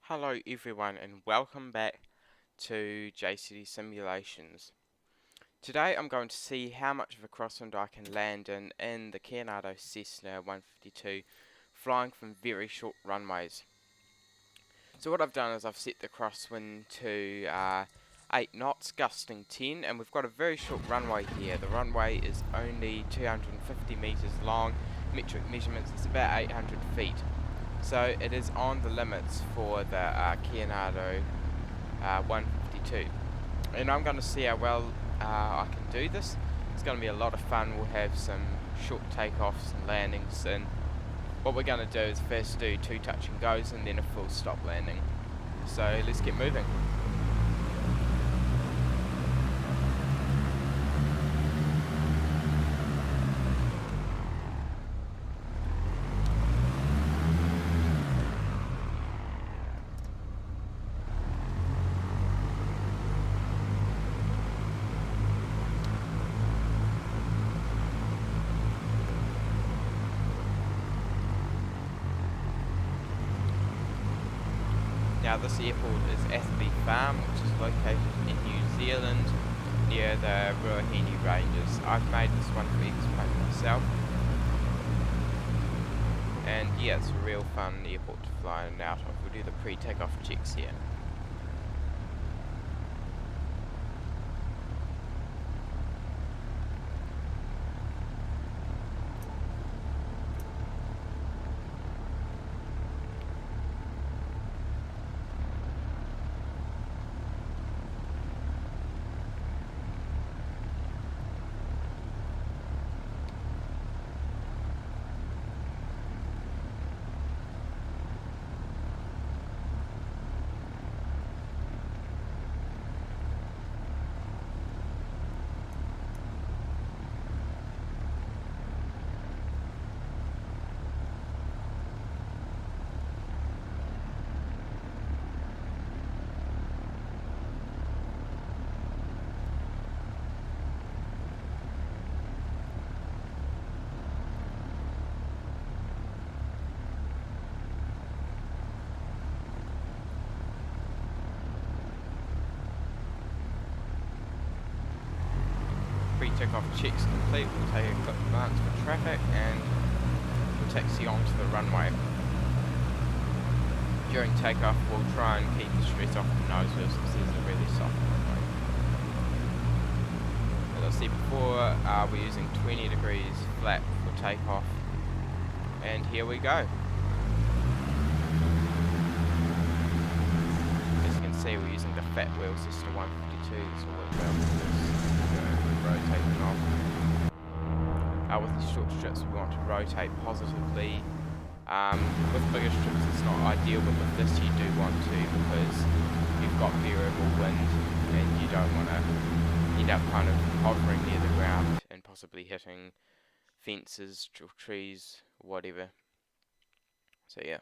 Hello everyone and welcome back to JCD Simulations. Today I'm going to see how much of a crosswind I can land in the Cessna 152 flying from very short runways. So what I've done is I've set the crosswind to 8 knots gusting 10, and we've got a very short runway here. The runway is only 250 meters long, metric measurements is about 800 feet. So it is on the limits for the Cessna 152, and I'm going to see how well I can do this. It's going to be a lot of fun. We'll have some short takeoffs and landings, and what we're going to do is first do 2 touch and goes and then a full stop landing. So let's get moving. Now this airport is Atherley Farm, which is located in New Zealand near the Ruahine Ranges. I've made this one for explain myself, and yeah, it's a real fun airport to fly in and out of. We'll do the pre-takeoff checks here. Pre-takeoff checks complete. We'll take a quick glance for traffic and we'll taxi onto the runway. During takeoff we'll try and keep the stress off the nose wheels because there's a really soft runway. As I said before, we're using 20 degrees flat for takeoff, and here we go. As you can see, we're using the fat wheel Cessna 152, so rotating off. With these short strips we want to rotate positively. With bigger strips it's not ideal, but with this you do want to, because you've got variable wind and you don't want to end up kind of hovering near the ground and possibly hitting fences, trees, whatever. So yeah.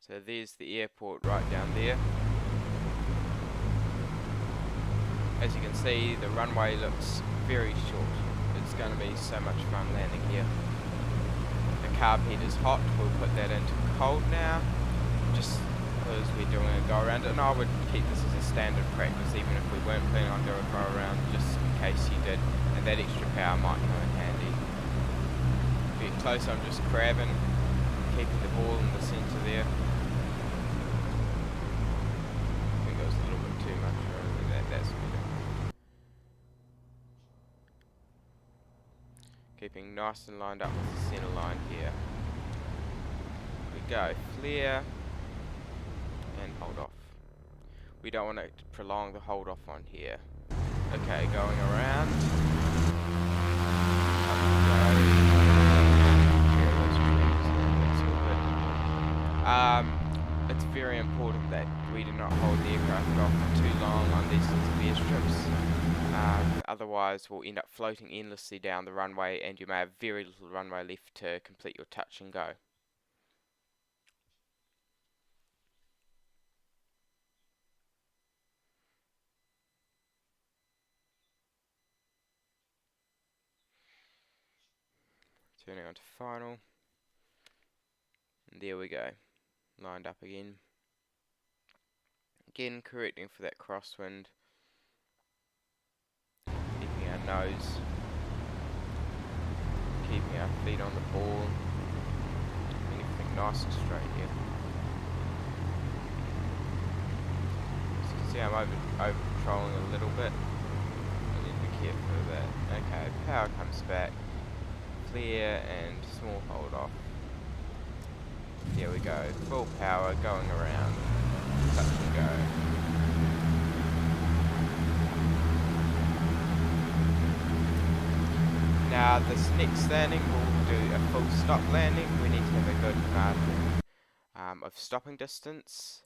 So there's the airport right down there. As you can see, the runway looks very short. It's going to be so much fun landing here. The carb head is hot. We'll put that into cold now, just because we're doing a go around. And I would keep this as a standard practice, even if we weren't planning on doing a go around, just in case you did. And that extra power might come in handy. Get close, I'm just grabbing, keeping the ball in the centre there. Keeping nice and lined up with the centre line here. We go, flare, and hold off. We don't want to prolong the hold off on here. Okay, going around. Up we go. It's all good. It's very important that we do not hold the aircraft off for too long on these sorts of airstrips. Otherwise we'll end up floating endlessly down the runway and you may have very little runway left to complete your touch and go. Turning on to final. And there we go. Lined up again. Again, correcting for that crosswind. Keeping our nose. Keeping our feet on the ball. And everything nice and straight here. As you can see, I'm over controlling a little bit. I need to be careful of that. Okay, power comes back. Clear and small hold off. Here we go, full power going around, touch and go. Now this next landing we'll do a full stop landing. We need to have a good margin of stopping distance.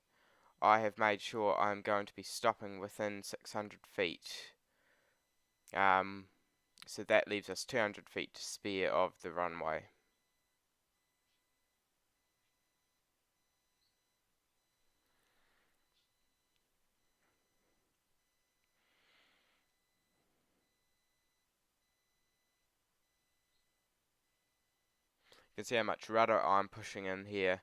I have made sure I'm going to be stopping within 600 feet. So that leaves us 200 feet to spare of the runway. You can see how much rudder I'm pushing in here.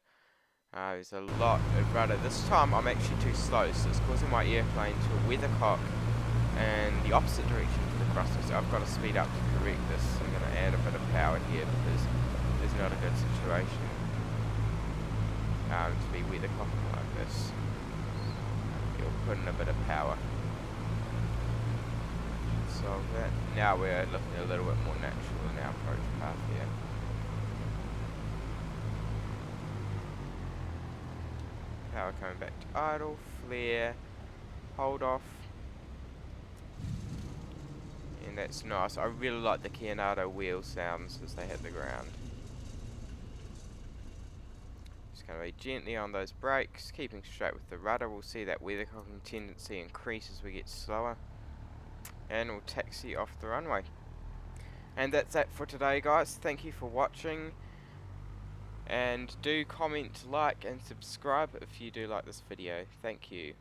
There's a lot of rudder. This time I'm actually too slow, so it's causing my airplane to weathercock in the opposite direction to the crosswind. So I've got to speed up to correct this. I'm going to add a bit of power here because there's not a good situation to be weathercocking like this. You'll put in a bit of power. So that now we're looking a little bit more natural in our approach path here. Power coming back to idle, flare, hold off. And that's nice. I really like the Leonardo wheel sounds as they hit the ground. Just going to be gently on those brakes, keeping straight with the rudder. We'll see that weathercocking tendency increase as we get slower. And we'll taxi off the runway. And that's that for today, guys. Thank you for watching. And do comment, like and subscribe if you do like this video. Thank you.